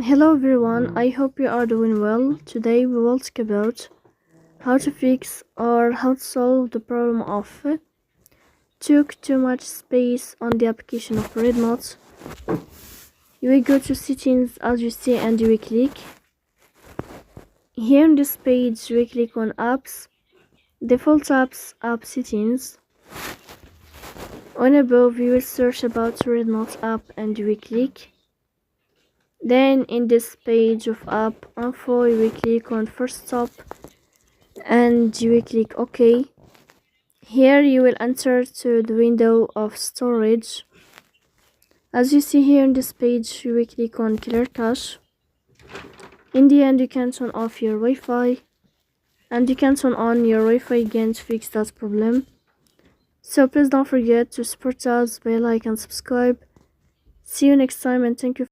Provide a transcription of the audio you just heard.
Hello everyone, I hope you are doing well. Today we will talk about how to fix or how to solve the problem of took too much space on the application of REDnote. You will go to settings as you see and you will click. Here on this page you will click on apps, default apps, app settings. On above you will search about REDnote app and you will click. Then in this page of app info you will click on first stop and you will click OK. Here you will enter to the window of storage. As you see here in this page you will click on clear cache. In the end you can turn off your Wi-Fi and you can turn on your Wi-Fi again to fix that problem. So please don't forget to support us by like and subscribe. See you next time and thank you.